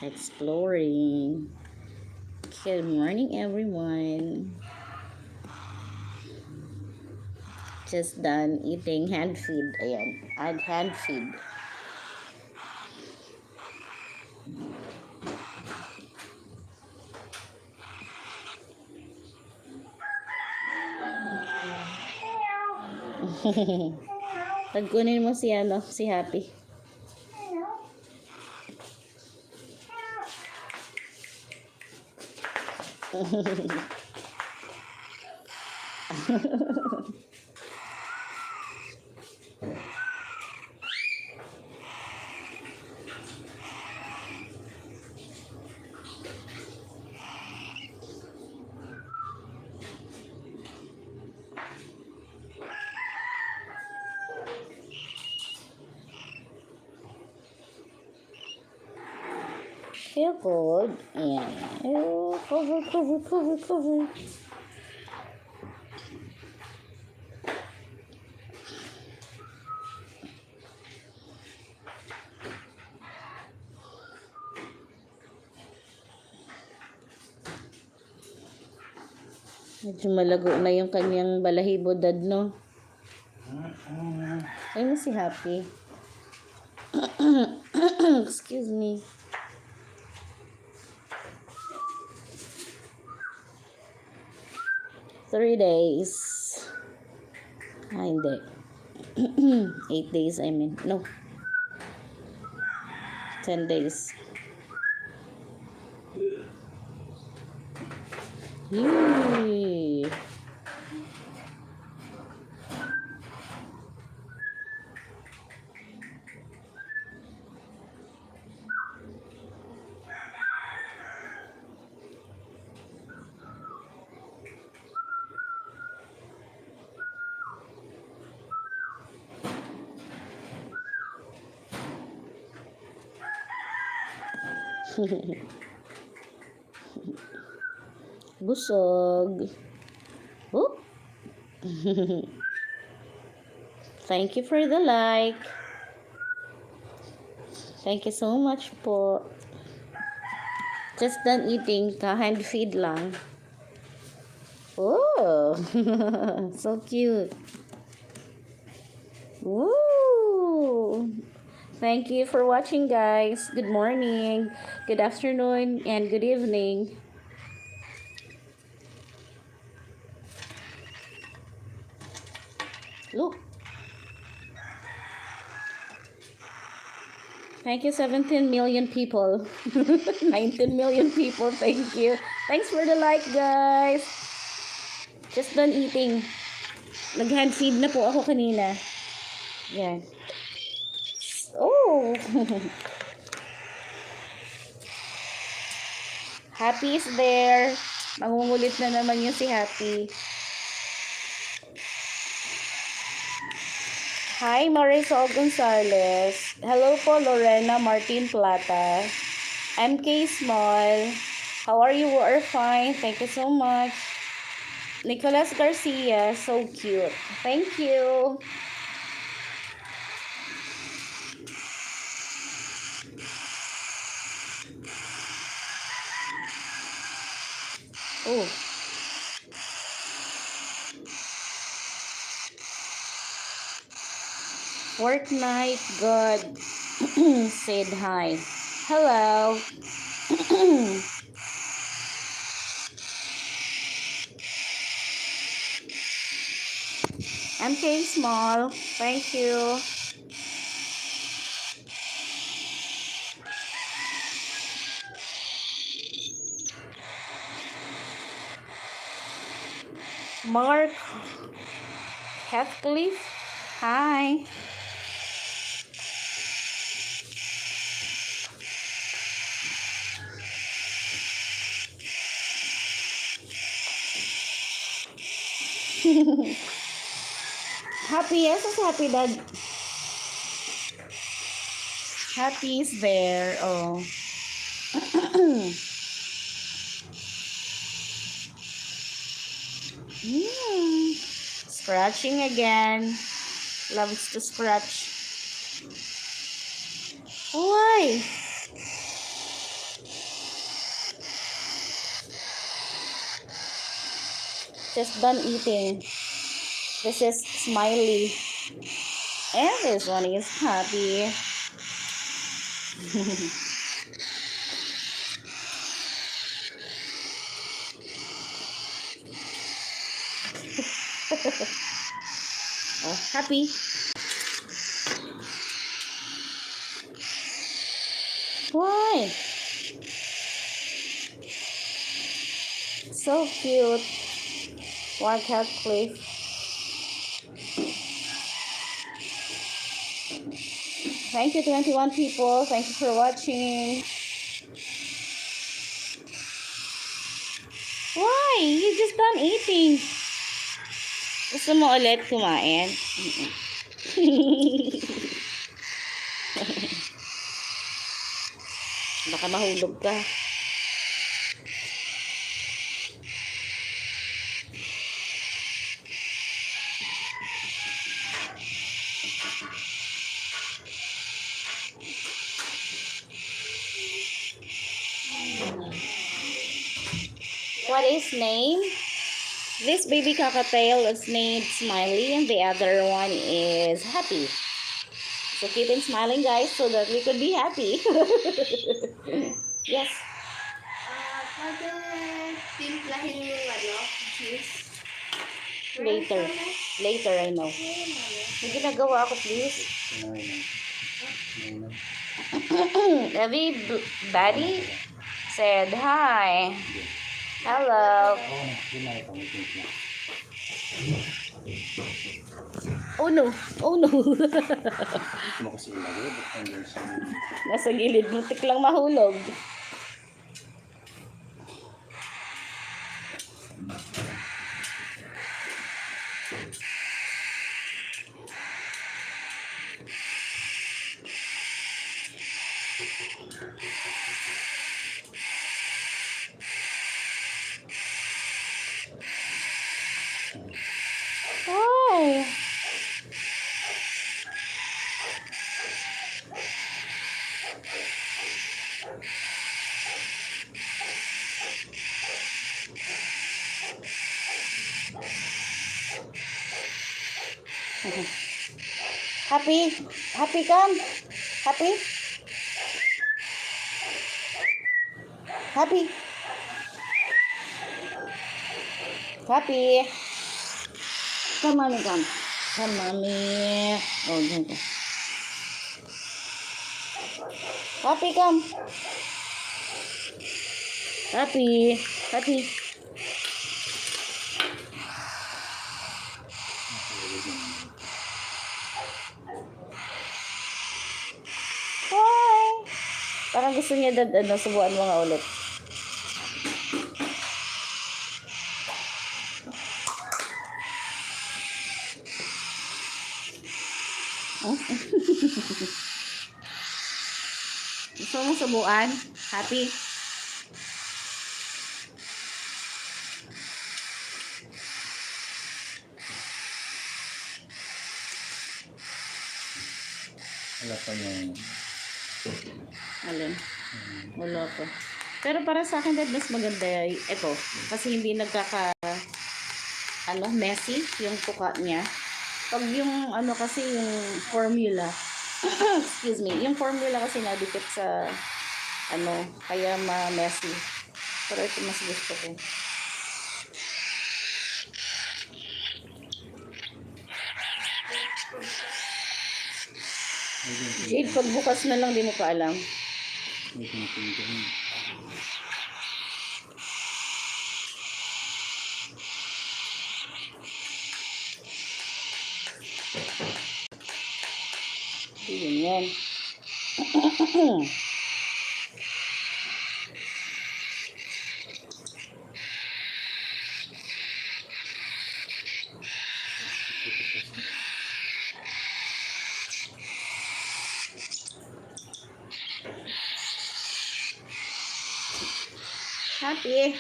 exploring. Good morning, everyone. Just done eating hand feed. Ayan, add hand feed. Pagkunin mo si si Happy. Feel cold. Ayan. Oh, cover. Medyo malago na yung kanyang balahibo, dad, no? Ayun si Happy. Excuse me. Three days. Hindi. 8 days, I mean. No. 10 days. Yee. Busog. Oh. Thank you for the like. Thank you so much po. Just done eating. Hand feed lang. Oh. So cute. Woo! Thank you for watching, guys. Good morning, good afternoon, and good evening. Look. Thank you, 17 million people. 19 million people, thank you. Thanks for the like, guys. Just done eating. Nag-hand feed na po ako kanina. Yan. Oh! Happy is there. Mangungulit na naman yung si Happy. Hi, Marisol Gonzalez. Hello po, Lorena Martin Plata. MK Small. How are you? We're fine. Thank you so much. Nicolas Garcia. So cute. Thank you. Oh. Work night, God said hi. Hello. MK Small, thank you. Mark Heathcliff, hi. Happy, yes, is happy, Dad. Happy is there. Oh. Scratching again. Loves to scratch. Why? Just done eating. This is Smiley. And this one is Happy. Oh, Happy. Why? So cute. Wildcat Cliff. Thank you, 21 people. Thank you for watching. Why? You just done eating. Gusto mo ulit kumain? Baka mahulog ka. What is name? This baby cockatiel is named Smiley and the other one is Happy. So keep on smiling, guys, so that we could be happy. Yes. Pwede timplahin yung cheese. Later. Later, I know. May ginagawa ako, please. Everybody said hi. Hello. Oh no. Oh no. Nasa gilid. Muntik lang mahulog. Why? Happy? Happy come? Happy? Happy? Happy? Come, mommy, come. Come, mommy. Oh, dyan ka. Happy, come. Happy. Happy. Hi. Parang gusto niya subuan mo nga ulit. Gusto mo subuan? Happy? Wala pa yung... Alin? Wala pa. Pero para sa akin, mas maganda ito. Kasi hindi messy yung tuka niya. Pag yung kasi yung formula, excuse me, yung formula kasi nadikit sa kaya ma-messy. Pero ito mas gusto ko. Jade, pagbukas na lang, di mo pa alam. Yun yan. Happy.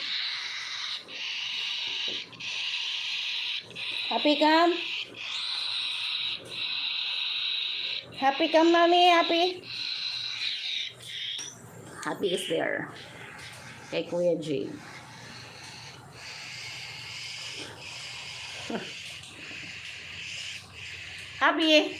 Happy come. Happy come, mommy. Happy. Happy is there. Kay Kuya Jay. Happy?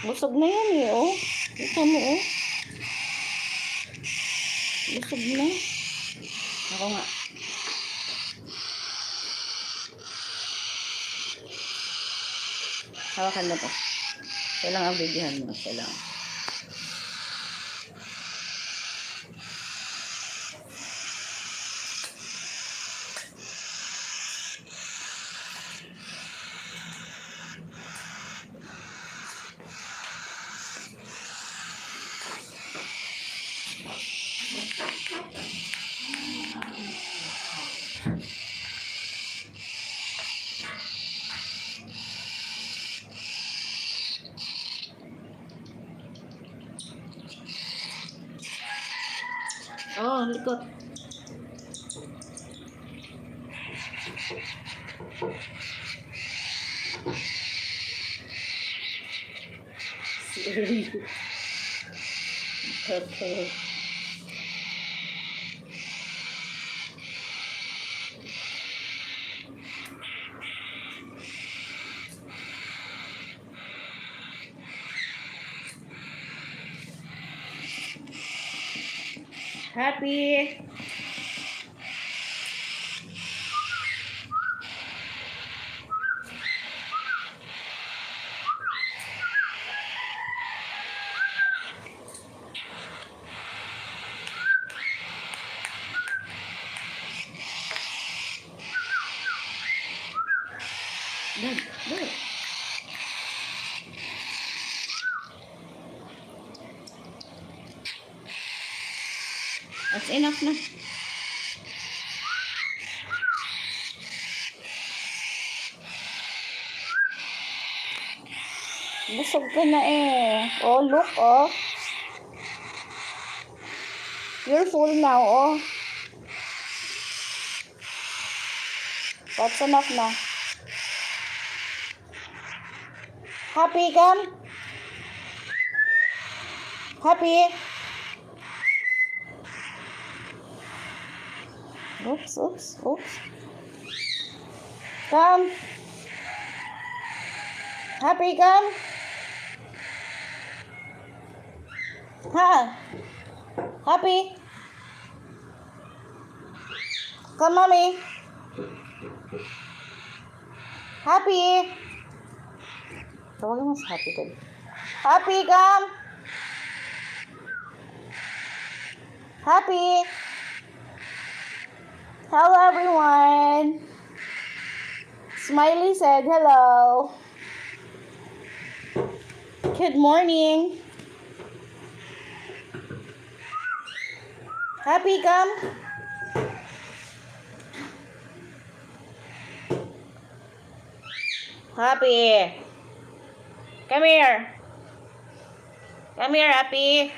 Busog na yan eh, oh. Ito mo, oh. Busog na. Ako nga. Hawakan mo to. Kailangan bigyan mo. Kailangan. Oh, likot. Seryoso. Okay. Happy. Dad, dad. That's enough na. Busog ka na eh. Oh, look, oh. You're full now, oh. That's enough na. Happy, come? Happy? Oops, oops, oops. Come. Happy, come? Ha? Happy? Come, mommy. Happy? Tawagin mo sa Happy, Dad. Happy, come? Happy? Hello, everyone. Smiley said hello. Good morning. Happy, come? Happy. Come here. Come here, Happy.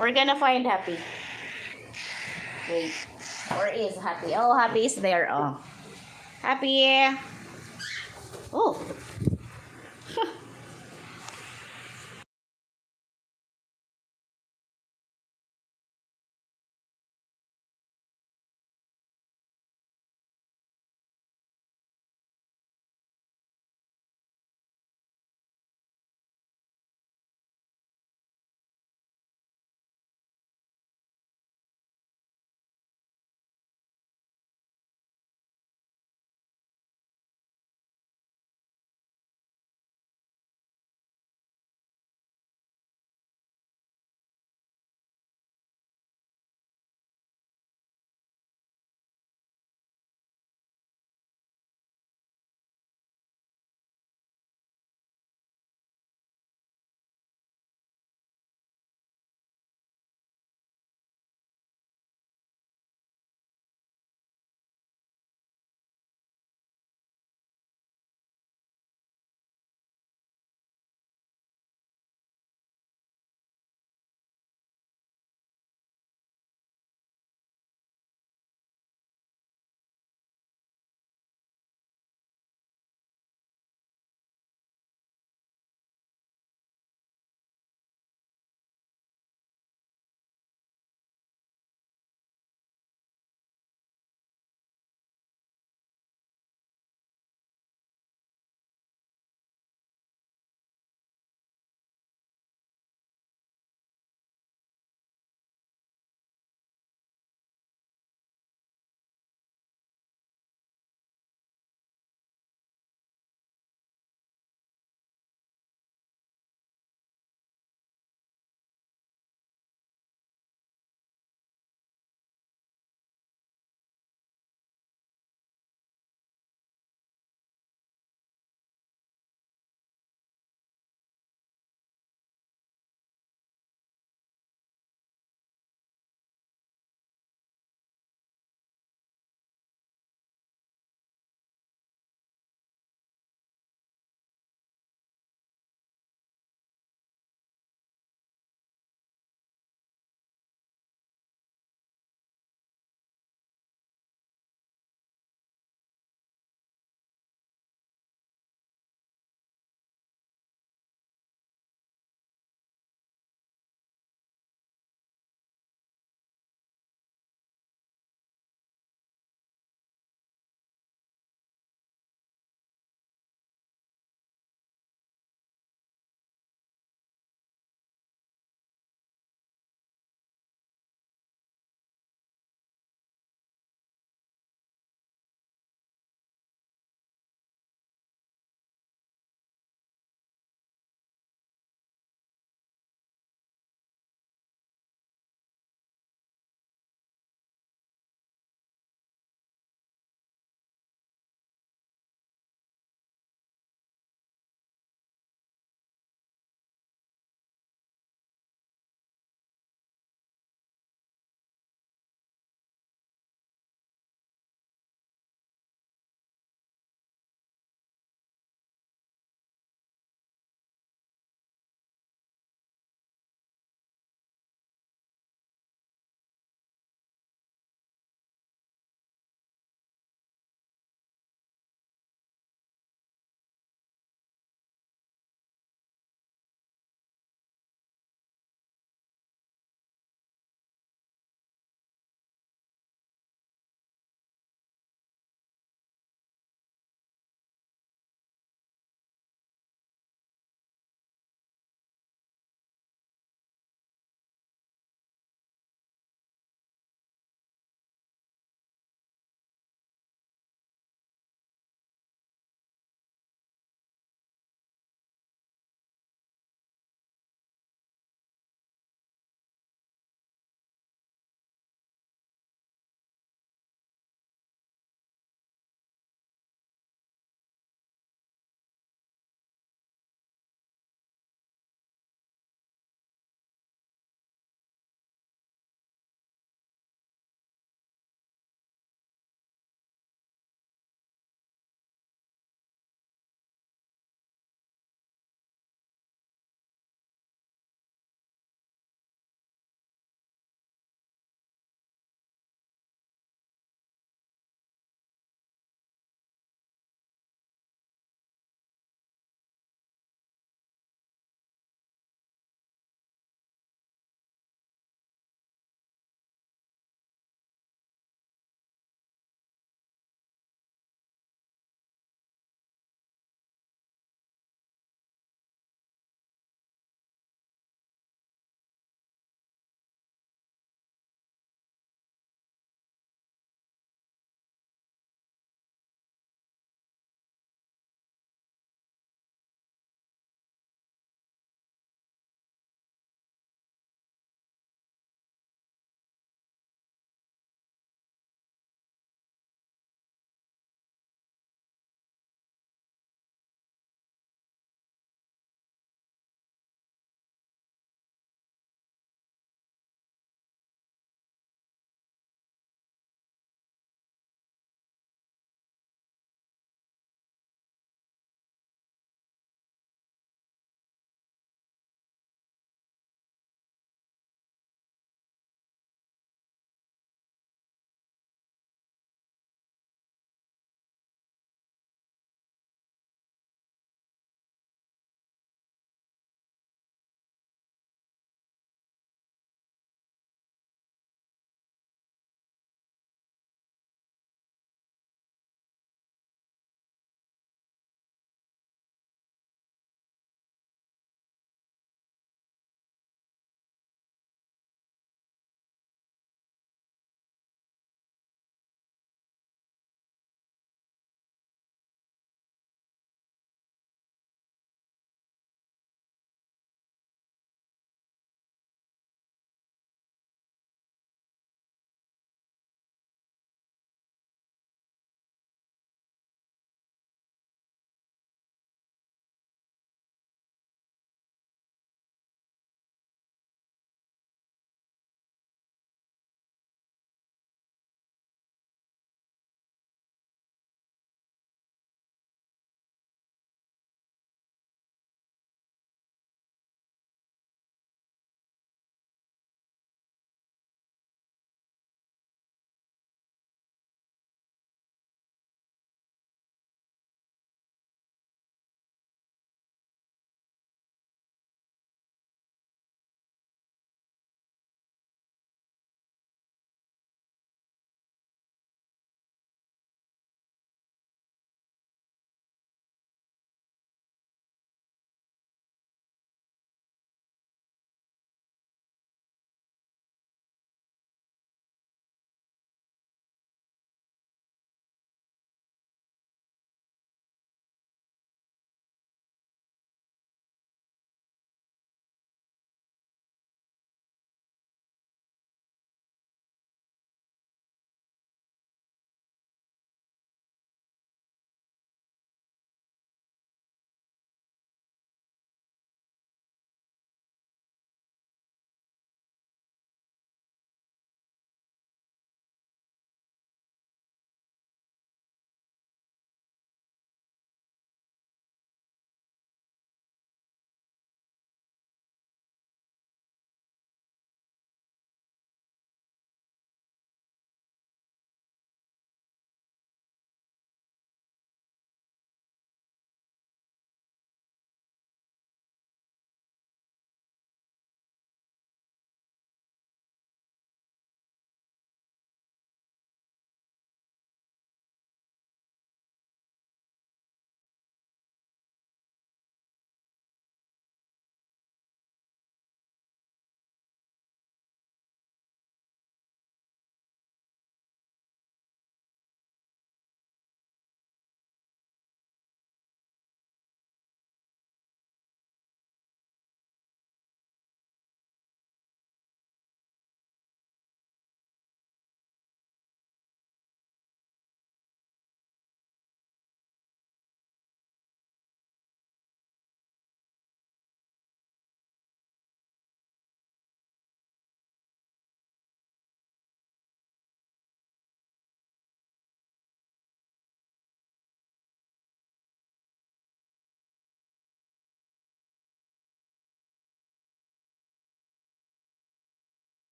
We're gonna find Happy. Wait. Where is Happy? Oh, Happy is there. Oh. Happy. Oh.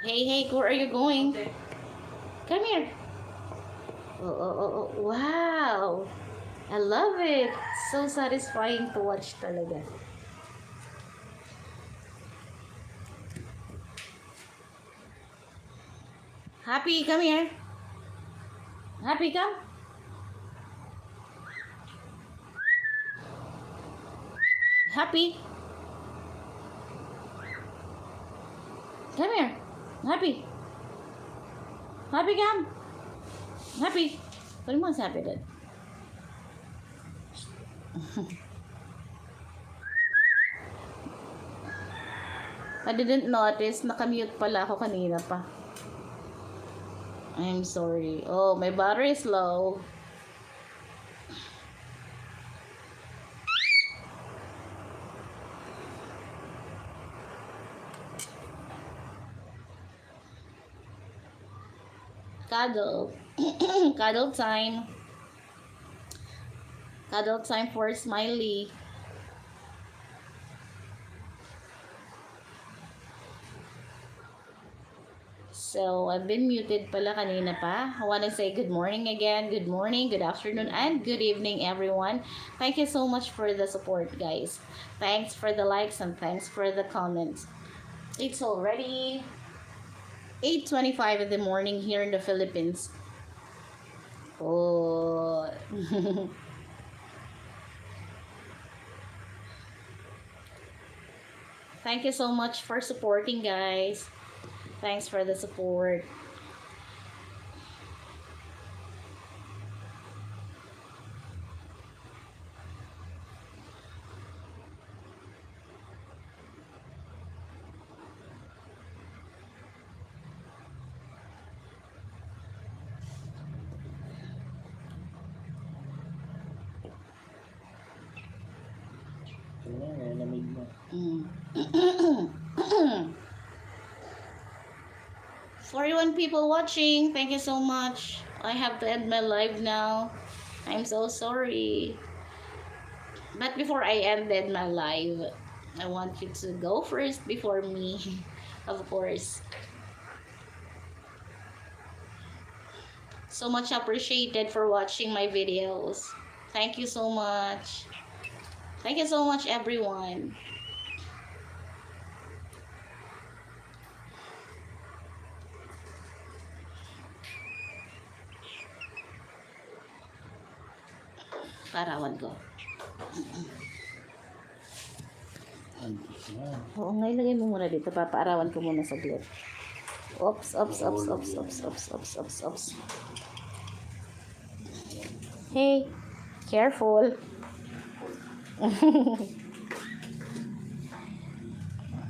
Hey, where are you going? Come here. Oh, wow. I love it. So satisfying to watch talaga. Happy, come here. Happy, come. Happy. Come here. Happy. Happy, come. Happy. What do you want to happy then? I didn't notice. Nakamute pala ako kanina pa. I'm sorry. Oh, my battery is low. Cuddle. Cuddle time. Cuddle time for Smiley. So, I've been muted pala kanina pa. I want to say good morning again. Good morning, good afternoon, and good evening, everyone. Thank you so much for the support, guys. Thanks for the likes and thanks for the comments. It's already 8:25 in the morning here in the Philippines. Oh. Thank you so much for supporting, guys. Thanks for the support. Kaya lamig na. 41 people watching. Thank you so much. I have to end my live now. I'm so sorry. But before I ended my live, I want you to go first before me, of course. So much appreciated for watching my videos. Thank you so much. Thank you so much, everyone. Parawan ko. Oo nga, ilagay mo muna dito. Papaarawan ko muna saglit. Oops. Hey, careful.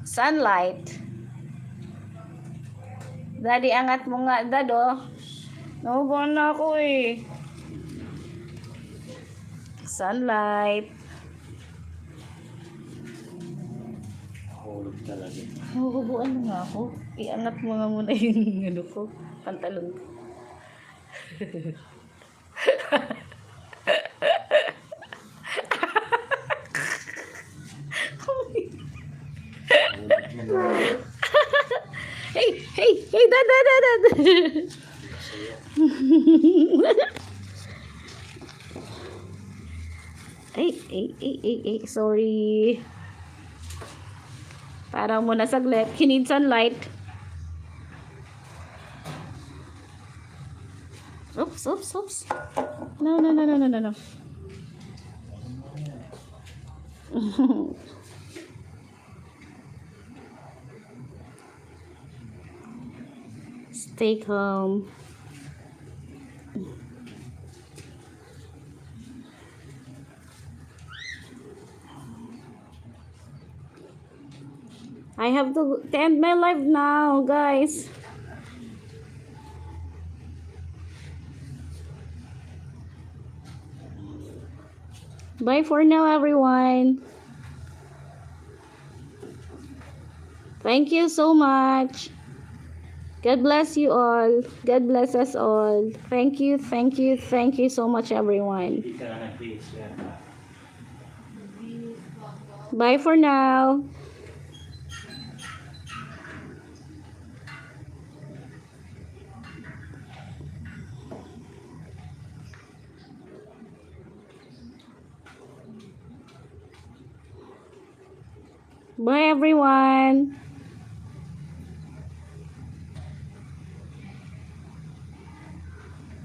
Sunlight. Daddy, angat mo nga, Dado. Naubon na ako eh. Sunlight. Hulog talaga. Nahuhubuan na nga ako. Iangat mo nga muna yung ano ko, pantalon ko. Hey, dad. Ay, sorry. Parang muna saglit. He needs sunlight. Oops. No. Stay calm. I have to end my life now, guys. Bye for now, everyone. Thank you so much. God bless you all. God bless us all. Thank you so much, everyone. Hindi ka na nag-face yata. Bye for now. Bye everyone.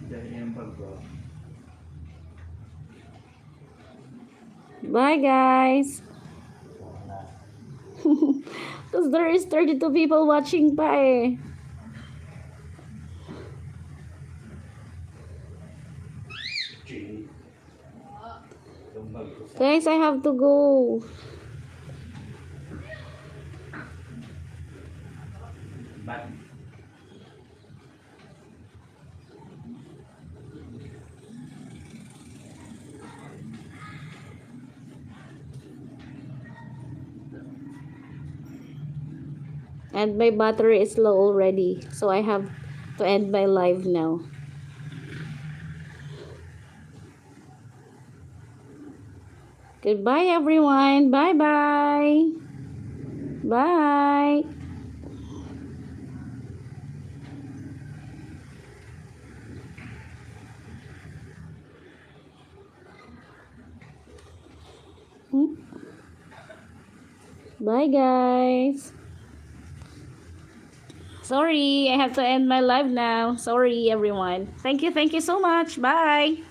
Dahil yung pagko. Bye guys. Because there is 32 people watching pa eh. Chili. Yung pagko sa Guys, I have to go. bat. And my battery is low already. So I have to end my live now. Goodbye everyone. Bye bye. Bye. Bye guys. Sorry, I have to end my live now. Sorry everyone. Thank you so much. Bye.